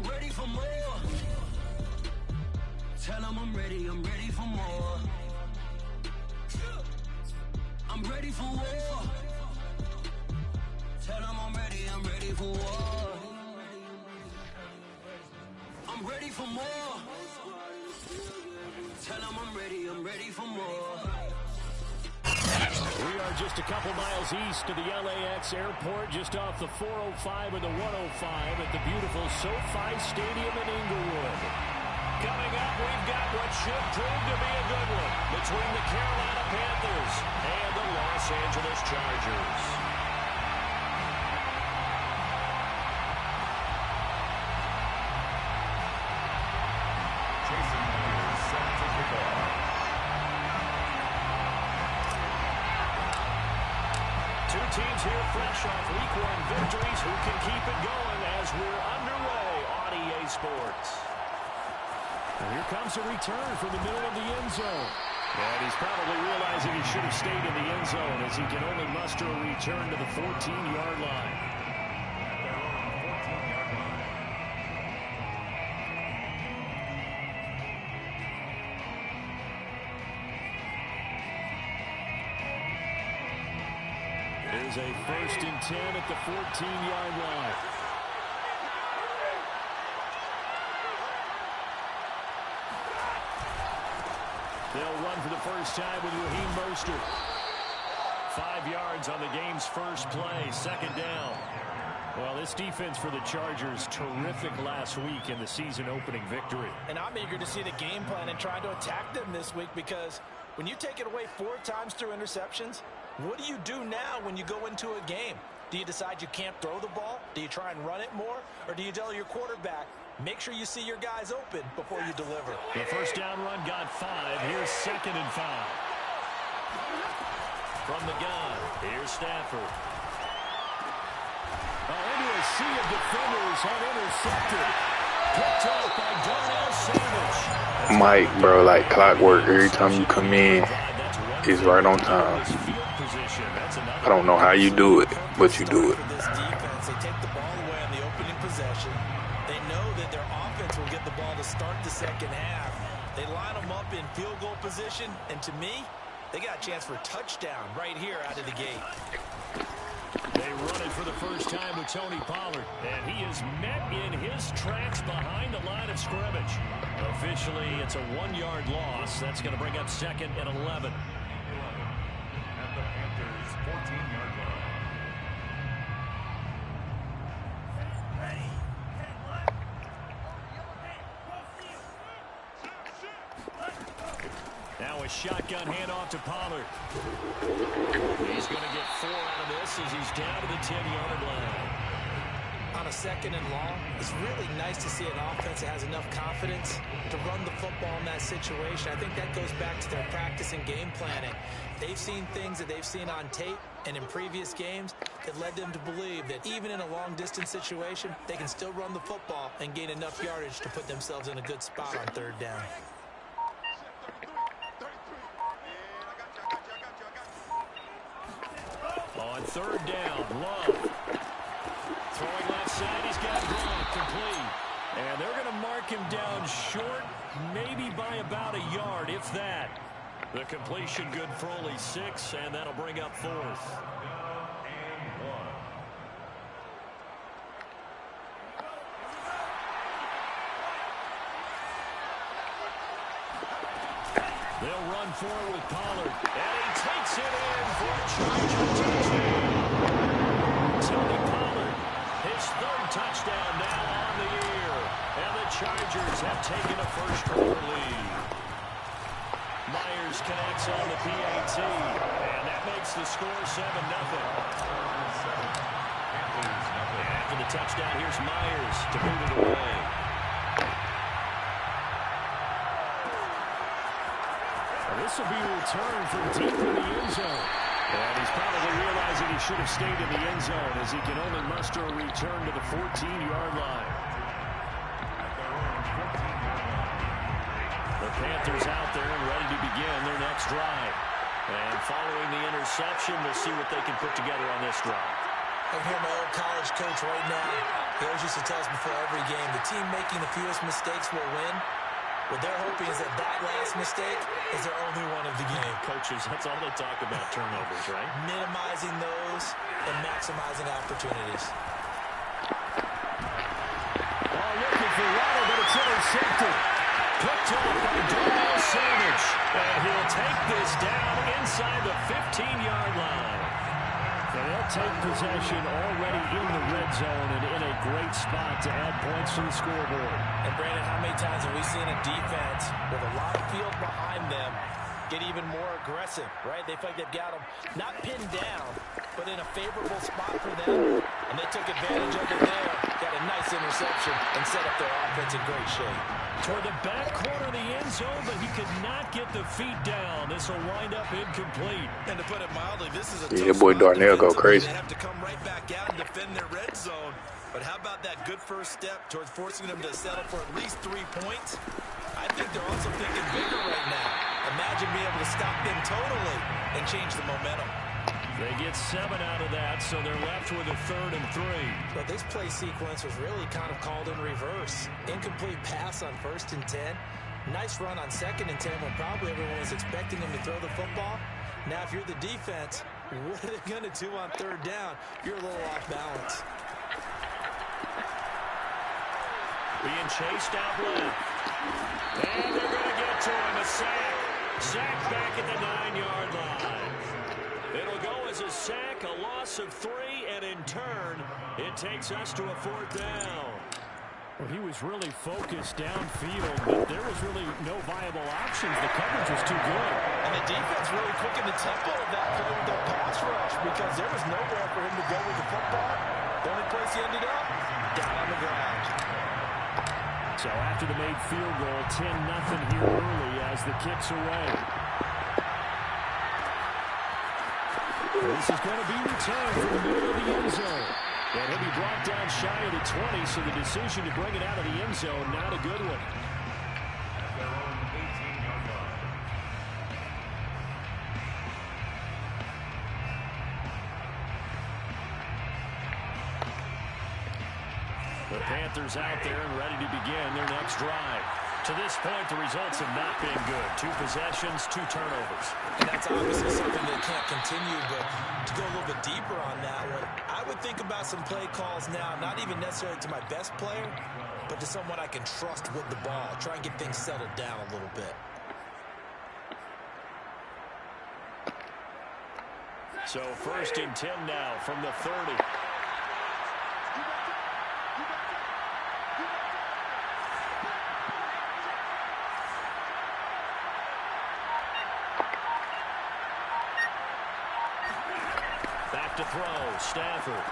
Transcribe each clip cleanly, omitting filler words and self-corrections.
ready for more. Tell them I'm ready for more. I'm ready for war. Tell them I'm ready for war. I'm ready for more. Tell them I'm ready for more. We are just a couple miles east of the LAX airport, just off the 405 and the 105 at the beautiful SoFi Stadium in Inglewood. Coming up, we've got what should prove to be a good one between the Carolina Panthers and the Los Angeles Chargers. Jason is set to kick off. Two teams here fresh off Week 1 victories. Who can keep it going as we're underway on EA Sports? And here comes a return from the middle of the end zone. And he's probably realizing he should have stayed in the end zone as he can only muster a return to the 14-yard line. There's a 1st and 10 at the 14-yard line. They'll run for the first time with Raheem Mostert. 5 yards on the game's first play, 2nd down. Well, this defense for the Chargers, terrific last week in the season-opening victory. And I'm eager to see the game plan and try to attack them this week, because when you take it away 4 times through interceptions, what do you do now when you go into a game? Do you decide you can't throw the ball? Do you try and run it more? Or do you tell your quarterback, make sure you see your guys open before you deliver? The first down run got 5. Here's 2nd and 5. From the gun, here's Stafford. Into a sea of defenders, unintercepted. Picked off by Darnell Savage. Mike, bro, like clockwork. Every time you come in, it's right on time. I don't know how you do it, but you do it. This defense, they take the ball away on the opening possession. They know that their offense will get the ball to start the second half. They line them up in field goal position, and to me, they got a chance for a touchdown right here out of the gate. They run it for the first time with Tony Pollard, and he is met in his tracks behind the line of scrimmage. Officially, it's a 1-yard loss. That's going to bring up 2nd and 11. At the Panthers' 14-yard line. Now a shotgun handoff to Pollard. He's going to get 4 out of this as he's down to the 10-yard line. On a 2nd and long, it's really nice to see an offense that has enough confidence to run the football in that situation. I think that goes back to their practice and game planning. They've seen things that they've seen on tape and in previous games that led them to believe that even in a long-distance situation, they can still run the football and gain enough yardage to put themselves in a good spot on 3rd down. On 3rd down, Love. Throwing left side, he's got Gronk complete. And they're going to mark him down short, maybe by about a yard, if that. The completion good for only 6, and that'll bring up 4th. They'll run forward with Pollard, and he takes it in for a Charger touchdown. Tony Pollard, his 3rd touchdown now on the year, and the Chargers have taken a first-quarter lead. Myers connects on the PAT, and that makes the score 7-0. After the touchdown, here's Myers to move it away. This will be a return from deep in the end zone. And he's probably realizing he should have stayed in the end zone as he can only muster a return to the 14-yard line. The Panthers out there and ready to begin their next drive. And following the interception, we'll see what they can put together on this drive. I can hear my old college coach right now. He always used to tell us before every game, the team making the fewest mistakes will win. What they're hoping is that last mistake is their only one of the game. Coaches, that's all they talk about, turnovers, right? Minimizing those and maximizing opportunities. Oh, looking for Waddle, but it's intercepted. Picked off by Darnell Savage. And he'll take this down inside the 15-yard line. And they'll take possession already in the red zone and in a great spot to add points to the scoreboard. And Brandon, how many times have we seen a defense with a lot of field behind them get even more aggressive, right? They feel like they've got them not pinned down, but in a favorable spot for them. And they took advantage of it there. Got a nice interception and set up their offense in great shape. Toward the back corner of the end zone, but he could not get the feet down. This will wind up incomplete. And to put it mildly, this is a Yeah, your boy Darnell go crazy. They have to come right back out and defend their red zone. But how about that good first step towards forcing them to settle for at least 3 points? I think they're also thinking bigger right now. Imagine being able to stop them totally and change the momentum. They get 7 out of that, so they're left with a 3rd and 3. But this play sequence was really kind of called in reverse. Incomplete pass on 1st and 10. Nice run on 2nd and 10 when probably everyone was expecting him to throw the football. Now, if you're the defense, what are they going to do on 3rd down? You're a little off balance. Being chased out left. And they're going to get to him. A sack. Sack back at the 9-yard line. It'll go as a sack, a loss of 3, and in turn, it takes us to a 4th down. Well, he was really focused downfield, but there was really no viable options. The coverage was too good. And the defense really quickened the tempo of that play with their pass rush because there was nowhere for him to go with the football. The only place he ended up, down on the ground. So after the made field goal, 10-0 here early as the kick's away. This is going to be returned from the middle of the end zone. And he'll be brought down shy of the 20, so the decision to bring it out of the end zone, not a good one. Their own 18-yard line. The Panthers out there and ready to begin their next drive. To this point, the results have not been good. 2 possessions, 2 turnovers. And that's obviously something they can't continue, but to go a little bit deeper on that one, I would think about some play calls now, not even necessarily to my best player, but to someone I can trust with the ball. Try and get things settled down a little bit. So 1st and 10 now from the 30. Back to throw, Stafford.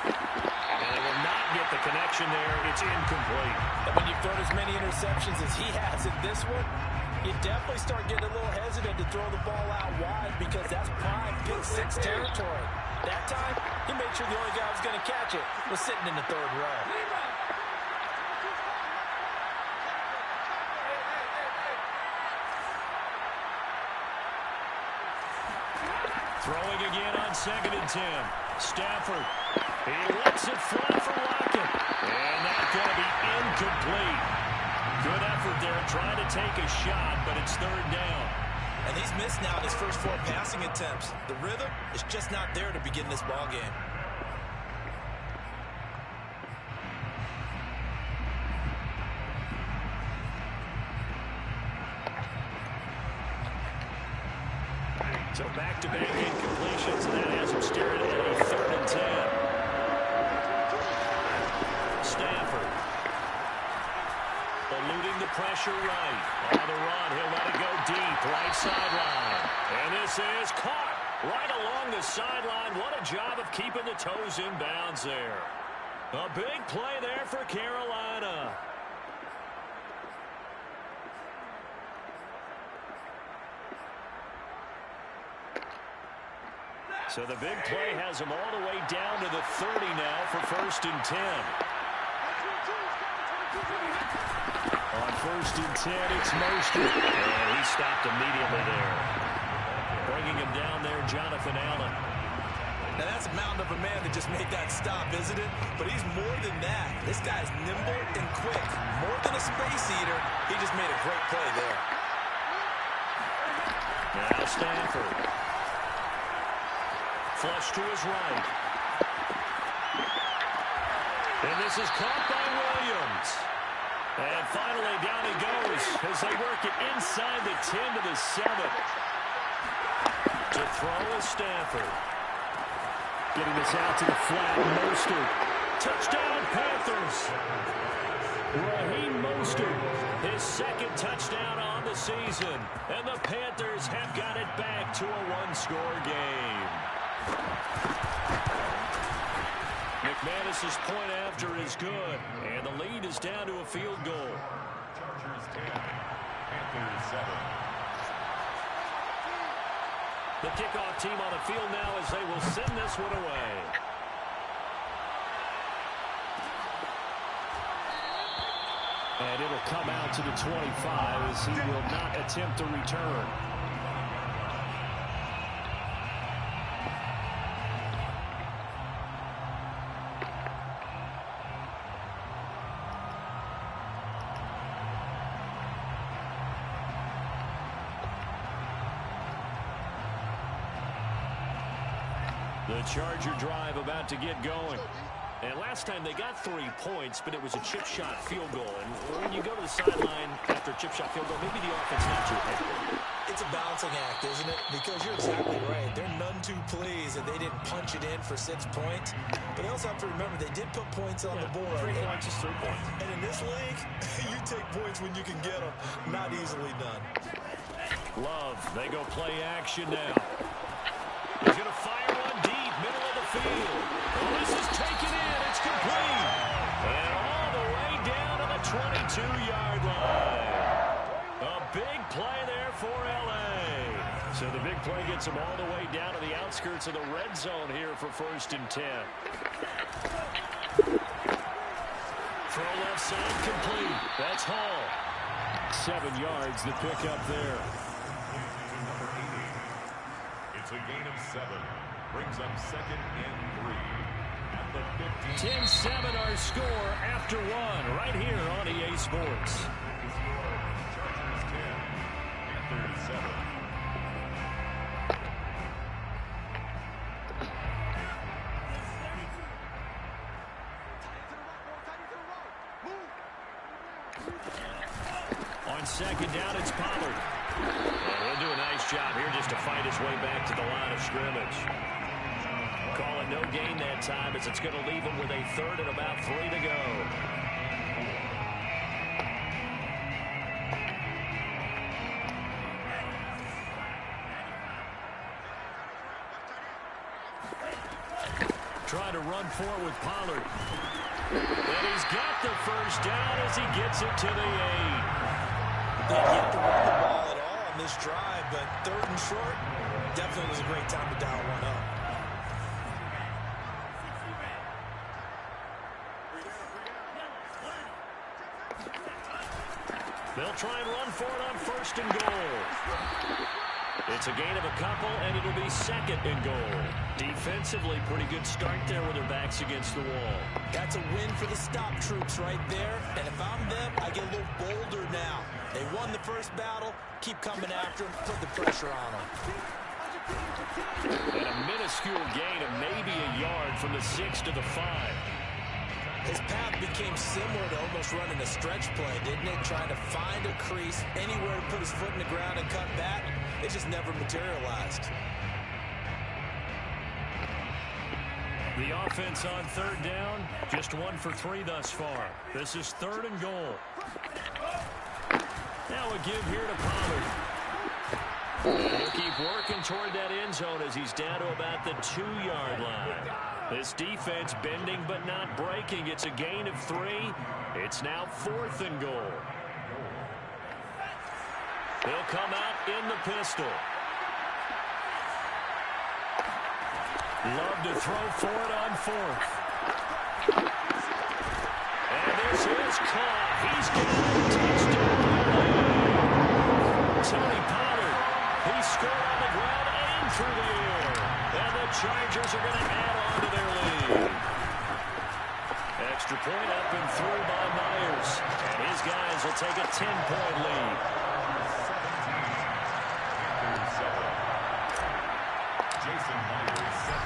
And they will not get the connection there. It's incomplete. And when you've thrown as many interceptions as he has in this one, you definitely start getting a little hesitant to throw the ball out wide because that's prime pick-6 territory. That time, he made sure the only guy who was going to catch it was sitting in the 3rd row. Throwing again on 2nd and 10. Stafford. He lets it fly for Lockett. And that's going to be incomplete. Good effort there trying to take a shot, but it's 3rd down. And he's missed now in his first 4 passing attempts. The rhythm is just not there to begin this ball game. So back-to-back incompletions, and that has him staring at a 3rd and 10. Stafford. Eluding the pressure right. On the run, he'll let it go deep, right sideline. And this is caught right along the sideline. What a job of keeping the toes in bounds there. A big play there for Carolina. So the big play has him all the way down to the 30 now for 1st and 10. On 1st and 10, it's Mostert. And he stopped immediately there. Bringing him down there, Jonathan Allen. Now, that's a mountain of a man that just made that stop, isn't it? But he's more than that. This guy's nimble and quick. More than a space eater, he just made a great play there. Now Stanford. Flush to his right. And this is caught by Williams. And finally down he goes as they work it inside the 10 to the 7. To throw is Stanford. Getting this out to the flat. Mostert. Touchdown, Panthers. Raheem Mostert, his second touchdown on the season. And the Panthers have got it back to a one-score game. McManus's point after is good. And the lead is down to a field goal. Chargers 10, Panthers 7. The kickoff team on the field now as they will send this one away. And it'll come out to the 25 as he will not attempt to return. The Charger drive about to get going. And last time they got 3 points, but it was a chip shot field goal. And when you go to the sideline after a chip shot field goal, maybe the offense not too happy. It's a balancing act, isn't it? Because you're exactly right. They're none too pleased that they didn't punch it in for 6 points. But they also have to remember they did put points on the board. 3 points is 3 points. And in this league, you take points when you can get them. Not easily done. Love, they go play action now. He's going to fire one deep, middle of the field. Well, this is taken in. It's complete. And all the way down to the 22-yard line. A big play there for L.A. So the big play gets them all the way down to the outskirts of the red zone here for 1st and 10. Throw left side complete. That's Hall. 7 yards the pick up there. It's a gain of 7. Brings up 2nd and 3. At the 15. 10-7 our score after 1 right here on EA Sports. Chargers 10, Panthers 7. On 2nd down, it's Pollard. And he'll do a nice job here just to fight his way back to the line of scrimmage. Call it no gain that time as it's going to leave him with a 3rd and about 3 to go. Trying to run forward with Pollard. And he's got the 1st down as he gets it to the 8. They didn't get to run the ball at all on this drive, but 3rd and short, definitely was a great time to dial one up. They'll try and run for it on 1st and goal. It's a gain of a couple, and it'll be 2nd and goal. Defensively, pretty good start there with their backs against the wall. That's a win for the stop troops right there. And if I'm them, I get a little bolder now. They won the first battle. Keep coming after them. Put the pressure on them. And a minuscule gain of maybe a yard from the 6 to the 5. His path became similar to almost running a stretch play, didn't it? Trying to find a crease, anywhere to put his foot in the ground and cut back. It just never materialized. The offense on 3rd down, just 1 for 3 thus far. This is 3rd and goal. Now a give here to Pollard. He'll keep working toward that end zone as he's down to about the 2-yard line. This defense bending but not breaking. It's a gain of 3. It's now 4th and goal. He'll come out in the pistol. Love to throw for it on 4th. And this is caught. He's got a touchdown. Tony Pollard. He scored on the ground and through the air. And the Chargers are going to add on to their lead. Extra point up and through by Myers. And his guys will take a 10-point lead.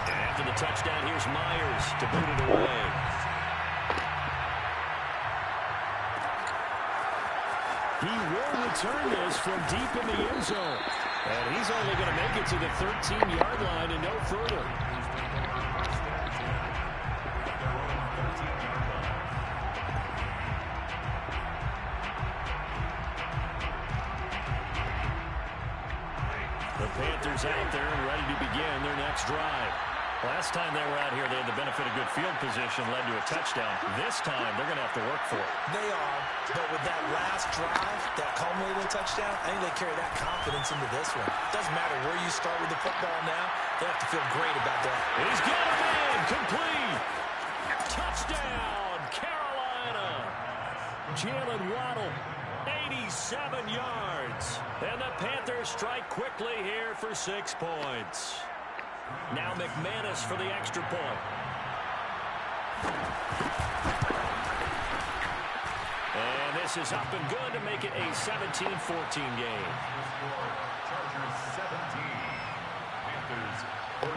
And after the touchdown, here's Myers to boot it away. He will return this from deep in the end zone. And he's only going to make it to the 13-yard line and no further. The Panthers out there and ready to begin their next drive. Last time they were out here, they had the benefit of good field position, led to a touchdown. This time, they're going to have to work for it. They are, but with that last drive, that culminating touchdown, I think they carry that confidence into this one. It doesn't matter where you start with the football now. They have to feel great about that. He's got him in. Complete. Touchdown, Carolina. Jalen Waddle, 87 yards. And the Panthers strike quickly here for 6 points. Now McManus for the extra point. And this is up and good to make it a 17-14 game. Chargers 17, Panthers 14.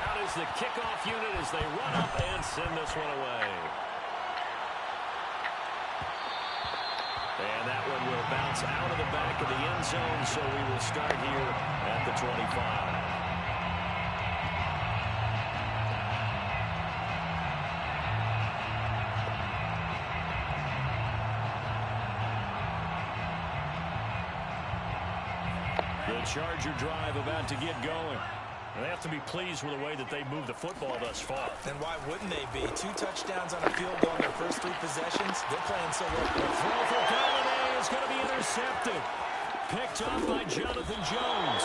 Out is the kickoff unit as they run up and send this one away. And that one will bounce out of the back of the end zone, so we will start here at the 25. The Charger drive about to get going. They have to be pleased with the way that they moved the football thus far. And why wouldn't they be? 2 touchdowns on a field goal in their first 3 possessions. They're playing so well. The throw for Golladay is going to be intercepted. Picked up by Jonathan Jones.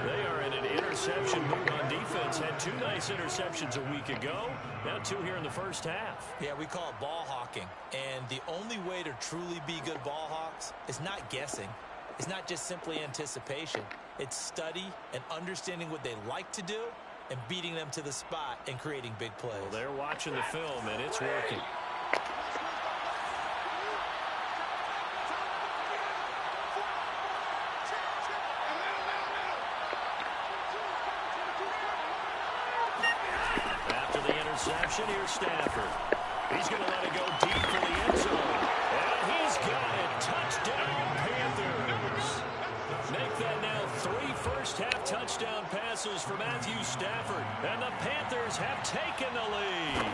They are in an interception mood on defense. Had 2 nice interceptions a week ago. Now 2 here in the first half. Yeah, we call it ball hawking. And the only way to truly be good ball hawks is not guessing. It's not just simply anticipation. It's study and understanding what they like to do and beating them to the spot and creating big plays. Well, they're watching the film, and it's working. After the interception, here's Stafford. He's going to let it go deep for the end zone. And he's got it. Touchdown, Panthers. Make that now 3 first-half touchdown passes for Matthew Stafford. And the Panthers have taken the lead.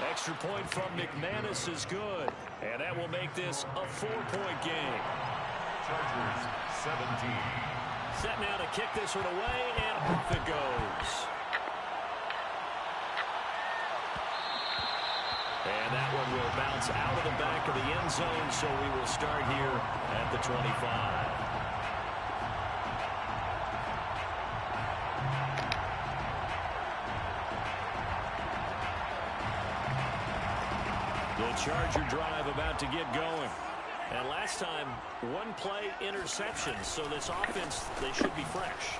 Extra point from McManus is good. And that will make this a 4-point game. Chargers 17. Set now to kick this one away, and off it goes. And that one will bounce out of the back of the end zone, so we will start here at the 25. The Charger drive about to get going. And last time, 1-play interception, so this offense, they should be fresh.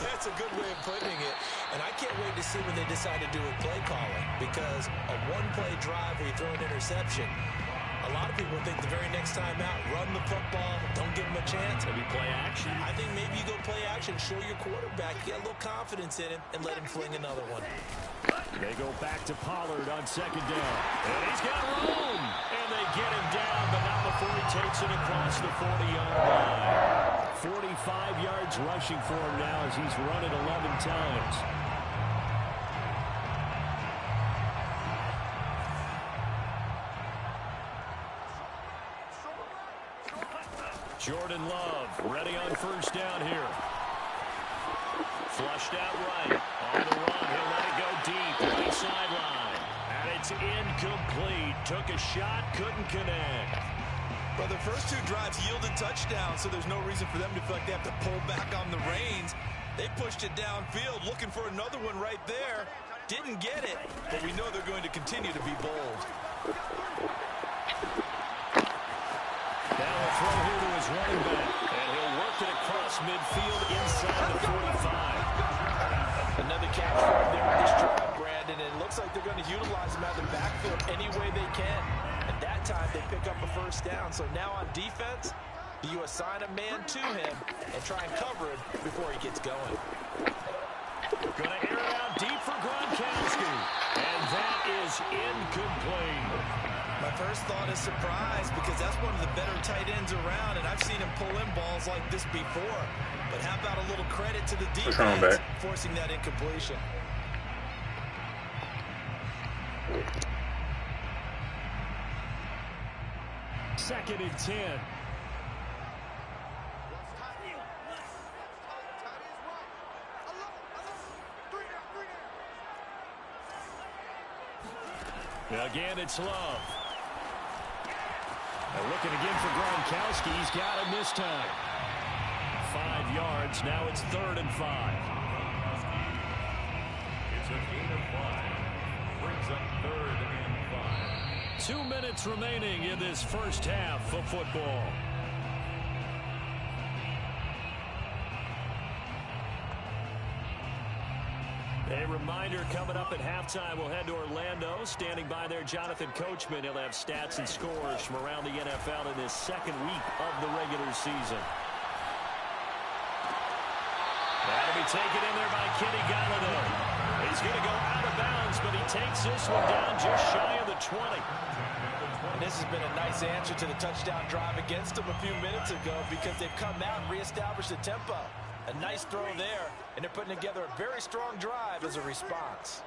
That's a good way of putting it. And I can't wait to see what they decide to do with play calling, because a 1-play drive where you throw an interception, a lot of people think the very next time out, run the football, don't give them a chance. Maybe play action. I think maybe you go play action, show your quarterback, get a little confidence in him, and let him fling another one. They go back to Pollard on 2nd down. And he's got room. And they get him down, but not before he takes it across the 40-yard line. 45 yards rushing for him now as he's run it 11 times. Jordan Love ready on 1st down here. Flushed out right. On the run, he'll let it go deep. Right sideline. And it's incomplete. Took a shot, couldn't connect. Well, the first 2 drives yielded touchdowns, so there's no reason for them to feel like they have to pull back on the reins. They pushed it downfield, looking for another one right there. Didn't get it, but we know they're going to continue to be bold. throw here to his running back. And he'll work it across midfield inside the 45. Another catch for him there in this drive, Brandon. And it looks like they're going to utilize him out of the backfield any way they can. At that time, they pick up a first down. So now on defense, you assign a man to him and try and cover him before he gets going. Going to air it out deep for Gronkowski. And that is incomplete. My first thought is surprise because that's one of the better tight ends around, and I've seen him pull in balls like this before. But how about a little credit to the defense forcing that incompletion? Second and 10. Again, it's Love. And looking again for Gronkowski. He's got him this time. 5 yards. Now it's 3rd and 5. It's a gain of 5. Brings up 3rd and 5. 2 minutes remaining in this first half of football. A reminder, coming up at halftime, we'll head to Orlando. Standing by there, Jonathan Coachman. He'll have stats and scores from around the NFL in this second week of the regular season. That'll be taken in there by Kenny Golladay. He's going to go out of bounds, but he takes this one down just shy of the 20. And this has been a nice answer to the touchdown drive against them a few minutes ago because they've come out and reestablished the tempo. A nice throw there, and they're putting together a very strong drive as a response.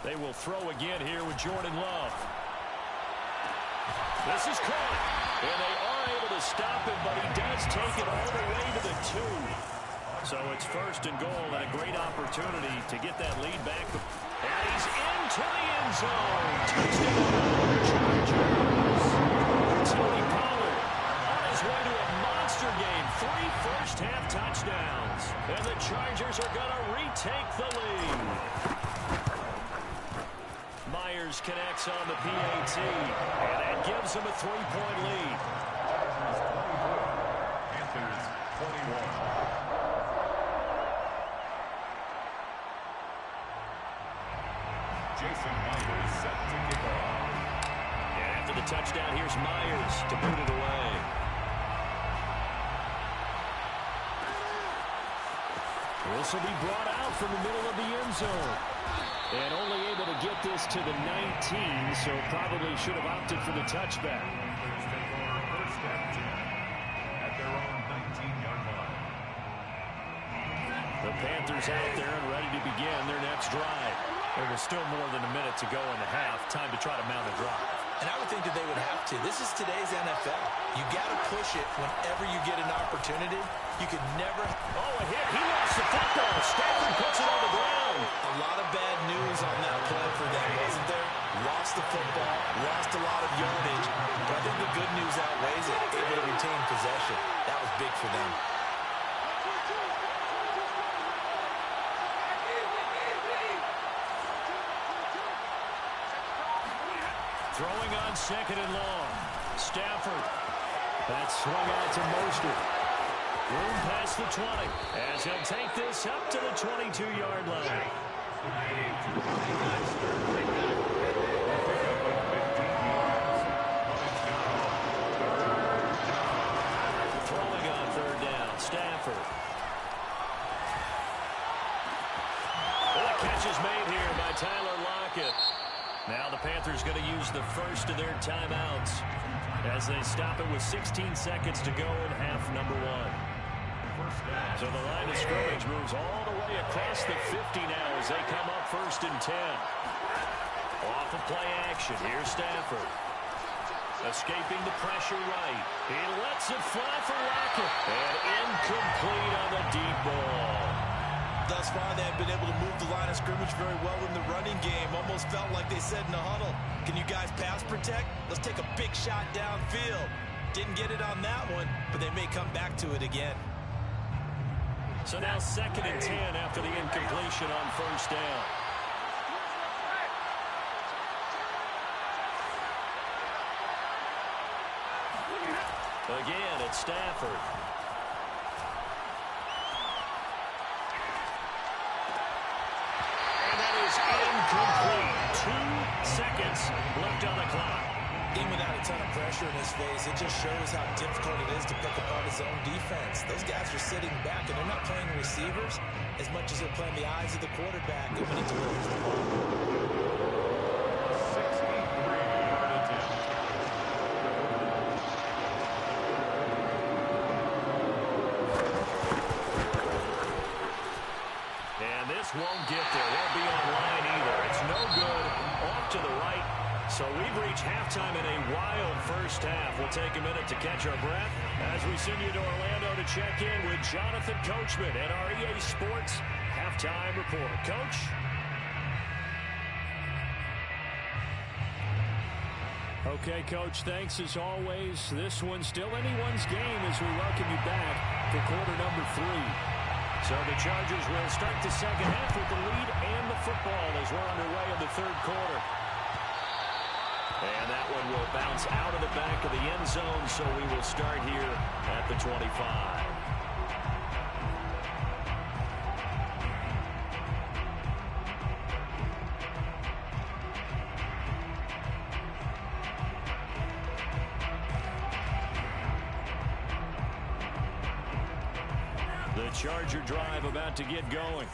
They will throw again here with Jordan Love. This is caught, and they are able to stop him, but he does take it all the way to the 2. So it's 1st and goal, and a great opportunity to get that lead back. And he's into the end zone. Touchdown, Chargers. Tony Pollard on his way to a monster game. 3 first-half touchdowns. And the Chargers are going to retake the lead. Myers connects on the PAT, and that gives him a 3-point lead. Panthers 21. Jason Myers set to kick off. And after the touchdown, here's Myers to put it away. This will be brought out from the middle of the end zone. And only able to get this to the 19, so probably should have opted for the touchback. Panthers take over 1st and 10 at their own 19-yard line. The Panthers out there and ready to begin their next drive. There's still more than a minute to go in the half. Time to try to mount a drive. And I would think that they would have to. This is today's NFL. You got to push it whenever you get an opportunity. You could never... Oh, a hit. He lost the football. Stafford puts it on the ground. A lot of bad news on that play for them, wasn't there? Lost the football, lost a lot of yardage. But I think the good news outweighs it. Able to retain possession. That was big for them. Throwing on 2nd and long. Stafford. That's swung out to Mostert. Room past the 20 as he'll take this up to the 22-yard line. Throwing on 3rd down. Stafford. Well, the catch is made here by Tyler Lockett. Now the Panthers going to use the first of their timeouts as they stop it with 16 seconds to go in half number 1. So the line of scrimmage moves all the way across the 50 now as they come up 1st and 10. Off of play action. Here's Stafford. Escaping the pressure right. He lets it fly for Lockett. And incomplete on the deep ball. Thus far, they have been able to move the line of scrimmage very well in the running game. Almost felt like they said in the huddle, can you guys pass protect? Let's take a big shot downfield. Didn't get it on that one, but they may come back to it again. So now 2nd and 10 after the incompletion on 1st down. Again, it's Stafford. And that is incomplete. 2 seconds left on the clock. Even without a ton of pressure in his face, it just shows how difficult it is to pick apart his own defense. Those guys are sitting back, and they're not playing receivers as much as they're playing the eyes of the quarterback and when he delivers the ball. 63-yard attempt. And this won't get there. Won't be online either. It's no good. Off to the right. So we've reached halftime in a wild first half. We'll take a minute to catch our breath as we send you to Orlando to check in with Jonathan Coachman at our EA Sports Halftime Report. Coach? Okay, Coach, thanks as always. This one's still anyone's game as we welcome you back for quarter number 3. So the Chargers will start the second half with the lead and the football as we're underway in the third quarter. And that one will bounce out of the back of the end zone, so we will start here at the 25. The Charger drive about to get going.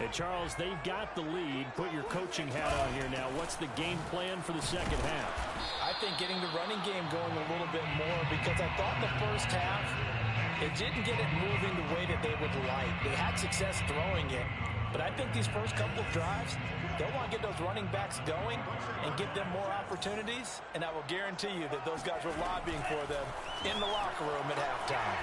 And Charles, they've got the lead. Put your coaching hat on here now. What's the game plan for the second half? I think getting the running game going a little bit more, because I thought in the first half it didn't get it moving the way that they would like. They had success throwing it, but I think these first couple of drives, they'll want to get those running backs going and give them more opportunities, and I will guarantee you that those guys were lobbying for them in the locker room at halftime.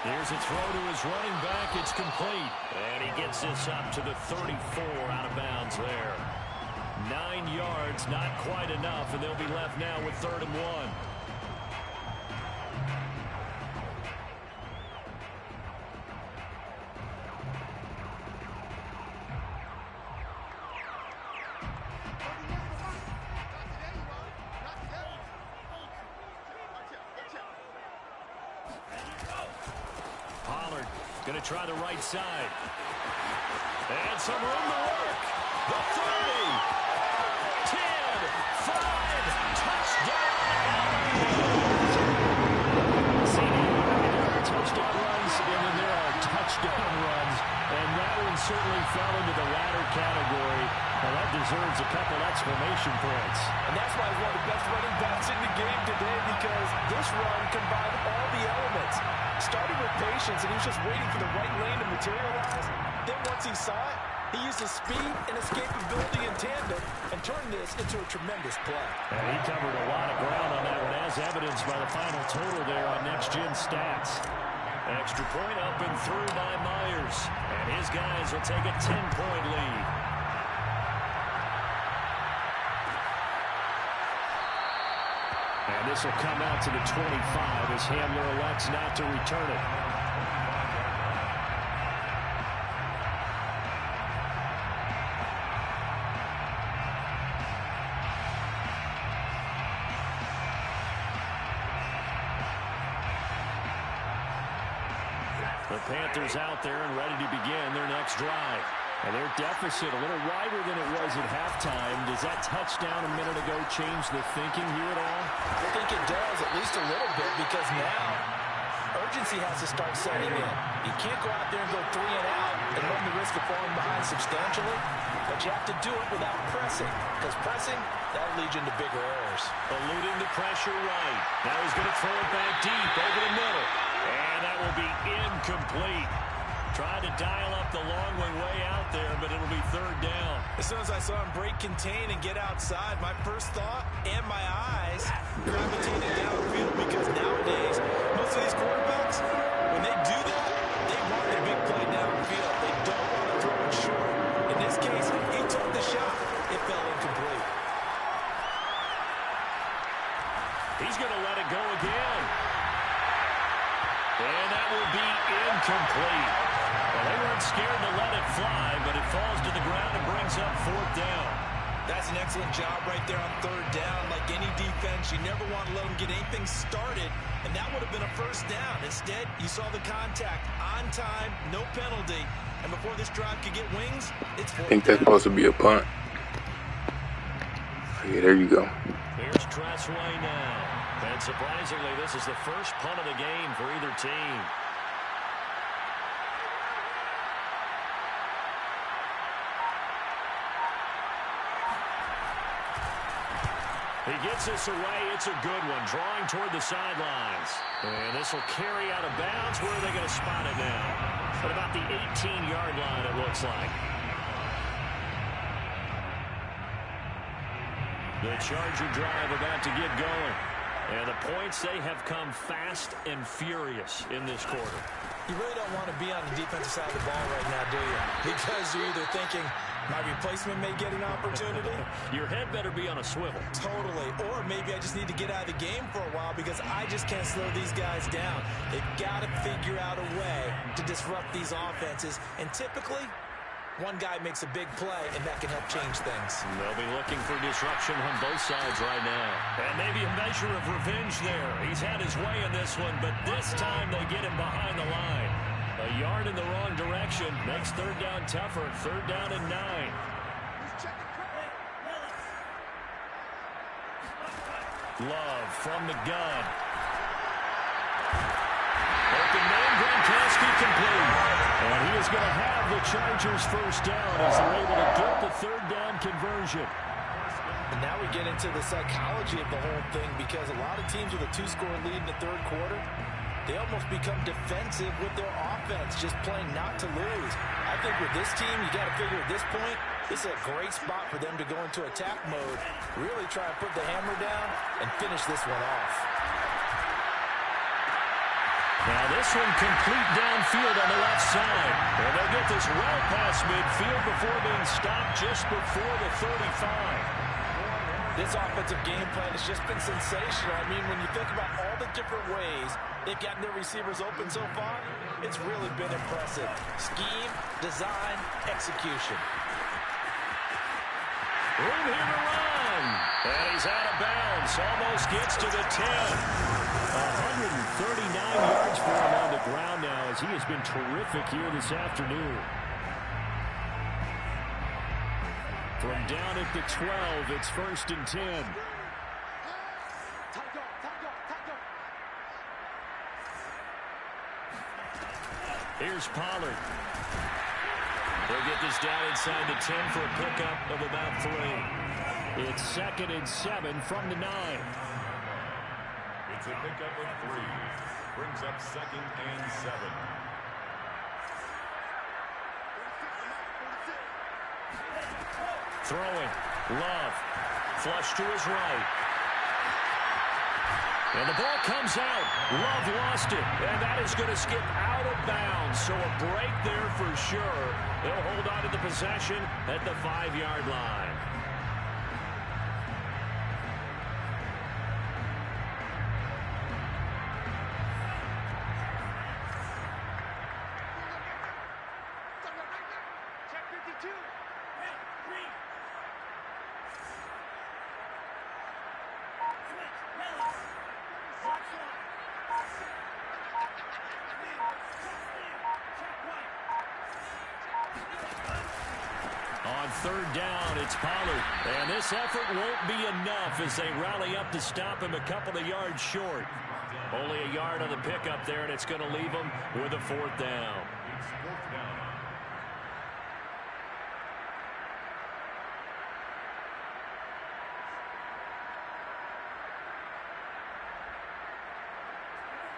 Here's a throw to his running back. It's complete. And he gets this up to the 34 out of bounds there. 9 yards, not quite enough, and they'll be left now with 3rd and 1. Going to try the right side. And some room to work. The 30. 10. 5. Touchdown. See, there are touchdown runs, and then there are touchdown runs. And that one certainly fell into the latter category. Well, that deserves a couple exclamation points. And that's why he's one of the best running backs in the game today, because this run combined all the elements. Started with patience, and he was just waiting for the right lane to materialize. Then once he saw it, he used his speed and escapability in tandem and turned this into a tremendous play. And he covered a lot of ground on that one, as evidenced by the final total there on Next Gen Stats. Extra point up and through by Myers. And his guys will take a 10-point lead. And this will come out to the 25 as Hamler elects not to return it. The Panthers out there and ready to begin their next drive. And their deficit a little wider than it was at halftime. Does that touchdown a minute ago change the thinking here at all? I think it does, at least a little bit, because now urgency has to start setting in. You can't go out there and go 3 and out and run the risk of falling behind substantially, but you have to do it without pressing, because pressing, that'll lead you into bigger errors. Eluding the pressure right. Now he's going to throw it back deep over the middle. And that will be incomplete. Tried to dial up the long one way out there, but it'll be 3rd down. As soon as I saw him break contain and get outside, my first thought and my eyes gravitated downfield, because nowadays, most of these quarterbacks, when they do that, they want the big play downfield. They don't want to throw it short. In this case, he took the shot. It fell incomplete. He's going to let it go again. And that will be incomplete. Well, they weren't scared to let it fly, but it falls to the ground and brings up 4th down. That's an excellent job right there on third down. Like any defense, you never want to let them get anything started, and that would have been a first down. Instead, you saw the contact on time, no penalty, and before this drive could get wings, it's I think that's supposed to be a punt. Okay, there you go. Here's Tressway now. And surprisingly, this is the first punt of the game for either team. He gets this away. It's a good one, drawing toward the sidelines. And this will carry out of bounds. Where are they going to spot it now? At about the 18-yard line, it looks like. The Charger drive about to get going. And the points, they have come fast and furious in this quarter. You really don't want to be on the defensive side of the ball right now, do you? Because you're either thinking, my replacement may get an opportunity. Your head better be on a swivel. Totally. Or maybe I just need to get out of the game for a while because I just can't slow these guys down. They've got to figure out a way to disrupt these offenses. And typically, one guy makes a big play, and that can help change things. They'll be looking for disruption on both sides right now. And maybe a measure of revenge there. He's had his way in this one, but this time they get him behind the line. A yard in the wrong direction makes third down tougher. Third down and 9. Love from the gun. Open man, Gronkowski complete. And he is going to have the Chargers first down as they're able to get the third down conversion. And now we get into the psychology of the whole thing because a lot of teams with a 2-score lead in the third quarter, they almost become defensive with their offense, just playing not to lose. I think with this team, you got to figure at this point, this is a great spot for them to go into attack mode, really try and put the hammer down and finish this one off. Now this one complete downfield on the left side. And they'll get this well past midfield before being stopped just before the 35. This offensive game plan has just been sensational. I mean, when you think about all the different ways they've gotten their receivers open so far, it's really been impressive. Scheme, design, execution. Room here to run. And he's out of bounds. Almost gets to the 10. 139 yards for him on the ground now as he has been terrific here this afternoon. From down at the 12, it's 1st and 10. Here's Pollard. They'll get this down inside the 10 for a pickup of about 3. It's 2nd and 7 from the 9. It's a pickup of 3. Brings up 2nd and 7. Throwing. Love. Flush to his right. And the ball comes out. Love lost it. And that is going to skip out of bounds. So a break there for sure. They'll hold on to the possession at the 5-yard line. On third down, it's Pollard. And this effort won't be enough as they rally up to stop him a couple of yards short. Only a yard on the pickup there, and it's going to leave him with a 4th down. It's 4th down.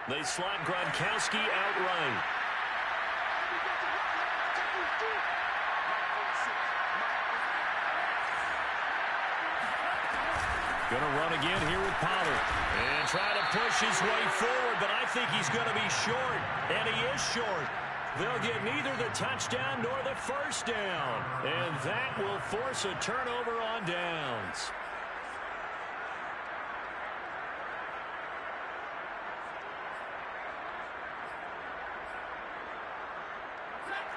They slot Gronkowski outright. Going to run again here with Pollard. And try to push his way forward, but I think he's going to be short. And he is short. They'll get neither the touchdown nor the first down. And that will force a turnover on downs.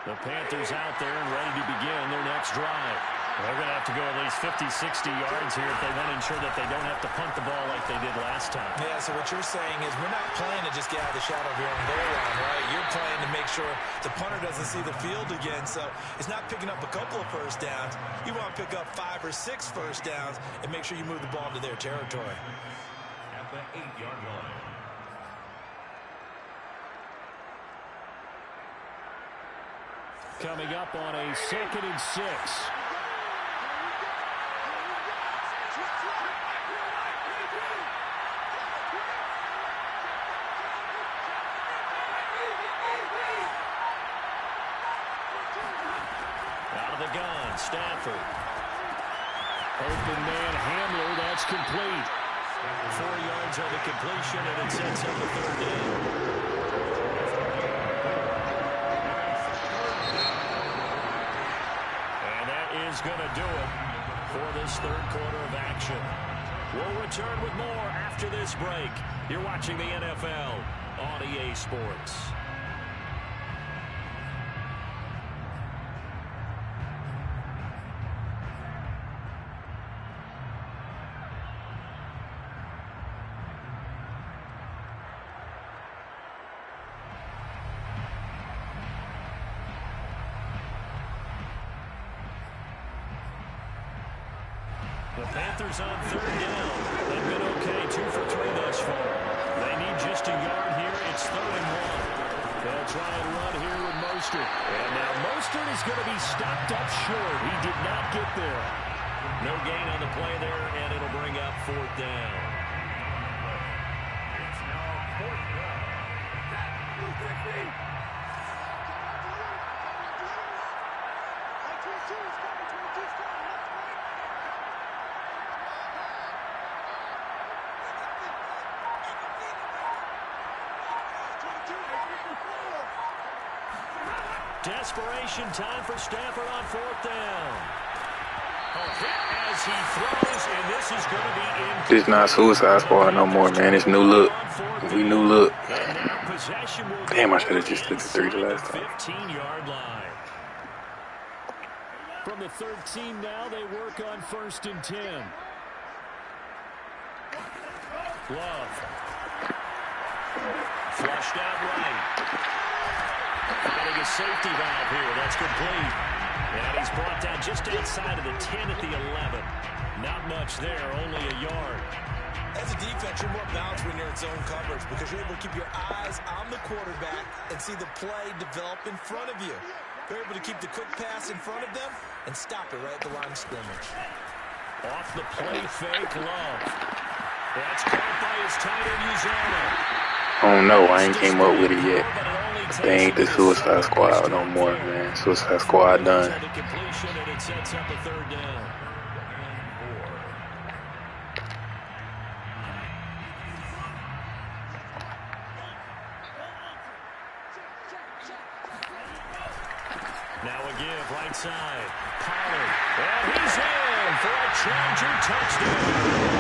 The Panthers out there and ready to begin their next drive. They're going to have to go at least 50, 60 yards here if they want to ensure that they don't have to punt the ball like they did last time. Yeah, so what you're saying is we're not playing to just get out of the shadow of your own goal line, right? You're playing to make sure the punter doesn't see the field again. So it's not picking up a couple of first downs. You want to pick up 5 or 6 first downs and make sure you move the ball into their territory. At the 8-yard line. Coming up on a 2nd and 6. Out of the gun, Stafford. Open man, Hamler, that's complete. 4 yards on the completion, and it sets up the 3rd down. Is going to do it for this 3rd quarter of action. We'll return with more after this break. You're watching the NFL on EA Sports. The Panthers on 3rd down. They've been okay, 2 for 3 thus far. They need just a yard here. It's 3rd and 1. They'll try and run here with Mostert. And now Mostert is going to be stopped up short. He did not get there. No gain on the play there, and it'll bring up 4th down. It's now 4th down. Desperation time for Stafford on 4th down. A hit as he throws, and this is going to be incomplete. This not Suicide Squad no more, man. It's new look. We new look. Damn, I should have just took the 3 the last time. 15-yard line. From the 13 now, they work on 1st and 10. Love. Flushed out right. Getting a safety valve here. That's complete. And he's brought down just outside of the 10 at the 11. Not much there, only a yard. As a defense, you're more balanced when you're in zone coverage because you're able to keep your eyes on the quarterback and see the play develop in front of you. You're able to keep the quick pass in front of them and stop it right at the line of scrimmage. Off the play fake, Love. That's caught by his tight end, Uzomah. I don't know. I ain't came up with it yet. They ain't the Suicide Squad no more, man. Suicide Squad done. Now a give, right side. Pollard. And he's in for a Charger touchdown.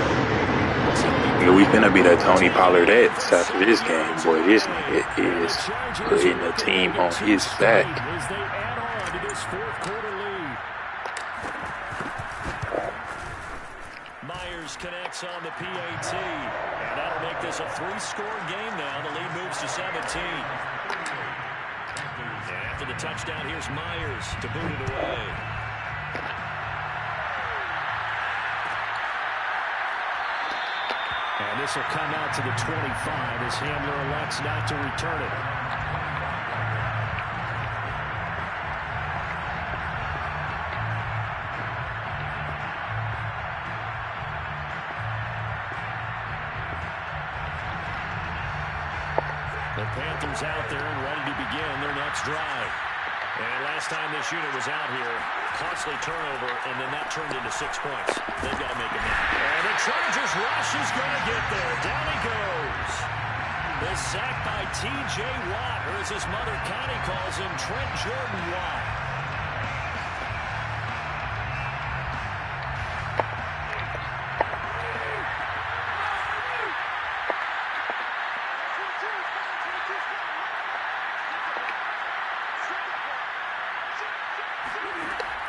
Yeah, we finna be that Tony Pollard-ettes after this game, boy. This nigga is putting the team on his back. As they add on to this 4th quarter lead. Myers connects on the PAT. And that'll make this a 3-score game now. The lead moves to 17. And after the touchdown, here's Myers to boot it away. And this will come out to the 25 as Hamler elects not to return it. The Panthers out there and ready to begin their next drive. And last time this unit was out here, costly turnover, and then that turned into 6 points. They've got to make it now. And the Chargers rush is going to get there. Down he goes. The sack by T.J. Watt, or as his mother Connie calls him, Trent Jordan Watt.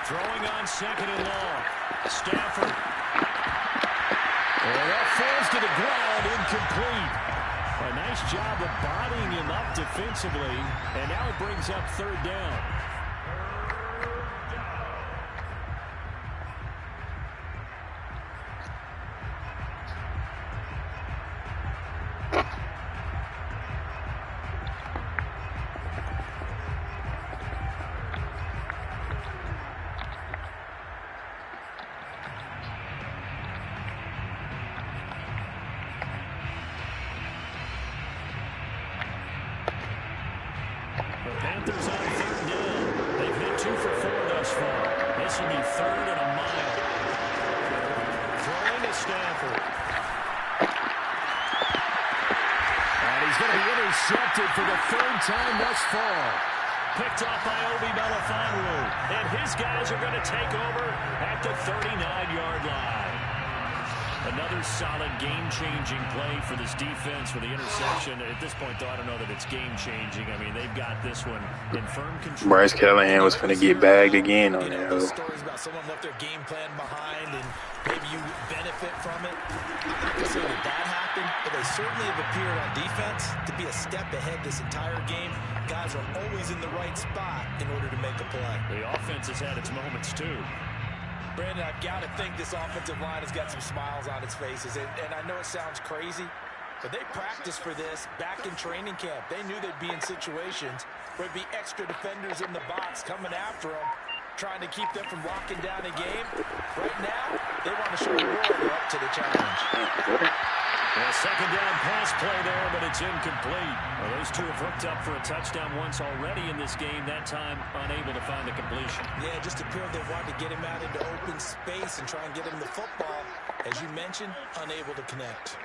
Throwing on second and long. Stafford. And that falls to the ground, incomplete. A nice job of bodying him up defensively, and now it brings up third down. Panthers on third down. They've hit 2 for 4 thus far. This will be third and a mile. Throwing to Stafford. And he's going to be intercepted for the third time thus far. Picked off by Obi Melifonwu. And his guys are going to take over at the 39-yard line. Another solid game-changing play for this defense for the interception. At this point, though, I don't know that it's game-changing. I mean, they've got this one in firm control. Bryce Callahan was finna get bagged again on that. Stories about someone left their game plan behind and maybe you benefit from it. I'm not going to say that happened, but they certainly have appeared on defense to be a step ahead this entire game. Guys are always in the right spot in order to make a play. The offense has had its moments, too. Brandon, I've got to think this offensive line has got some smiles on its faces. And I know it sounds crazy, but they practiced for this back in training camp. They knew they'd be in situations where there'd be extra defenders in the box coming after them, trying to keep them from locking down a game. Right now, they want to show the world they're up to the challenge. A second down pass play there, but it's incomplete. Well, those two have hooked up for a touchdown once already in this game, that time unable to find a completion. Yeah, just appeared they wanted to get him out into open space and try and get him the football. As you mentioned, unable to connect.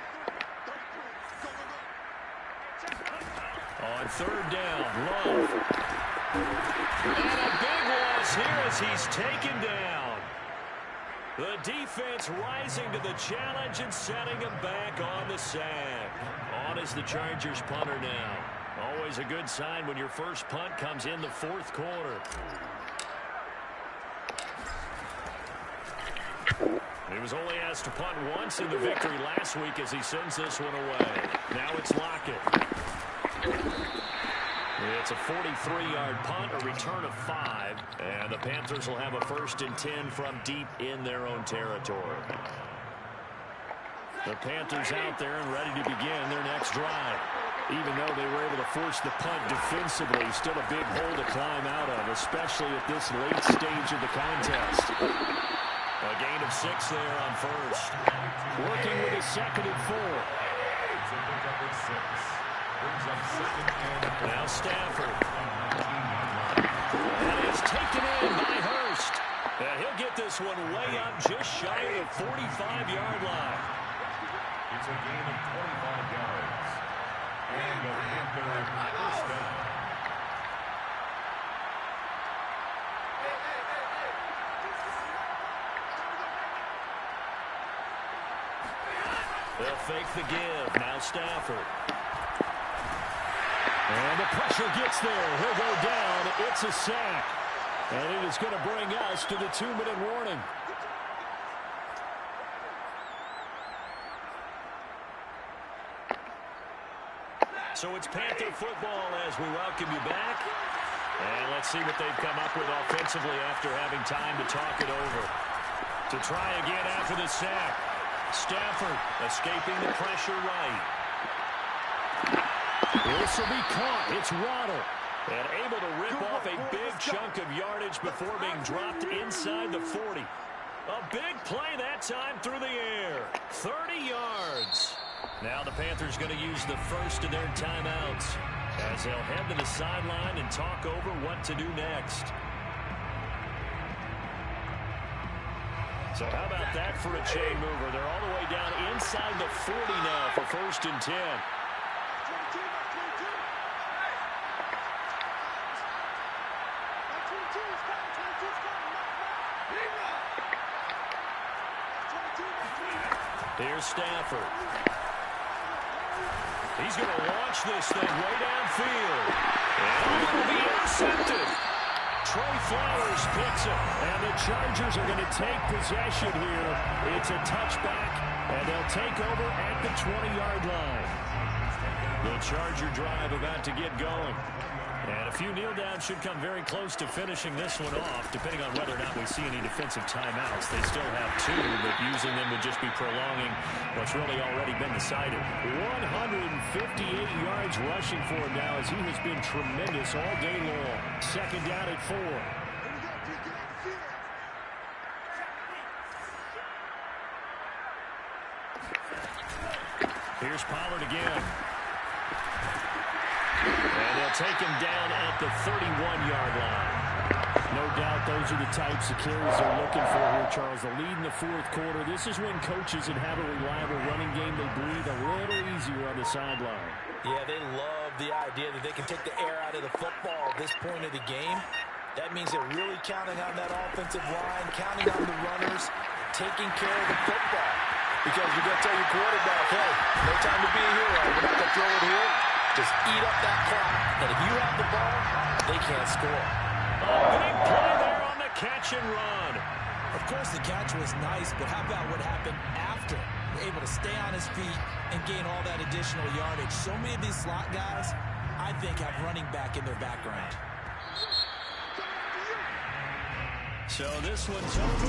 On third down, Love. And a big loss here as he's taken down. The defense rising to the challenge and setting him back on the sack. On is the Chargers punter now. Always a good sign when your first punt comes in the fourth quarter. He was only asked to punt once in the victory last week as he sends this one away. Now it's Lockett. It's a 43-yard punt, a return of 5, and the Panthers will have a 1st and 10 from deep in their own territory. The Panthers out there and ready to begin their next drive. Even though they were able to force the punt defensively, still a big hole to climb out of, especially at this late stage of the contest. A gain of 6 there on first. Working with a 2nd and 4. Now Stafford. And it's taken in by Hurst. And he'll get this one way up just shy of the 45-yard line. It's a gain of 25 yards. And the Panthers first down. They'll fake the give. Now Stafford. And the pressure gets there. He'll go down. It's a sack. And it is going to bring us to the 2-minute warning. So it's Panther football as we welcome you back. And let's see what they've come up with offensively after having time to talk it over. To try again after the sack. Stafford escaping the pressure right. This will be caught. It's Waddle. And able to rip off a big chunk of yardage before being dropped inside the 40. A big play that time through the air. 30 yards. Now the Panthers going to use the first of their timeouts as they'll head to the sideline and talk over what to do next. So how about that for a chain mover? They're all the way down inside the 40 now for 1st and 10. Here's Stafford. He's going to launch this thing way downfield. And it will be intercepted. Trey Flowers picks it, and the Chargers are going to take possession here. It's a touchback, and they'll take over at the 20-yard line. The Charger drive about to get going. And a few kneel downs should come very close to finishing this one off, depending on whether or not we see any defensive timeouts. They still have 2, but using them would just be prolonging what's really already been decided. 158 yards rushing for him now, as he has been tremendous all day long. Second down at 4. Here's Pollard again. And they'll take him down at the 31-yard line. No doubt those are the types of carries they're looking for here, Charles. The lead in the fourth quarter. This is when coaches that have a reliable running game, they breathe a little easier on the sideline. Yeah, they love the idea that they can take the air out of the football at this point of the game. That means they're really counting on that offensive line, counting on the runners, taking care of the football. Because you're going to tell your quarterback, hey, no time to be a hero. We're not going to throw it here. Just eat up that clock. And if you have the ball, they can't score. A big play there on the catch and run. Of course, the catch was nice, but how about what happened after? Able to stay on his feet and gain all that additional yardage. So many of these slot guys, I think, have running back in their background. So this one's over.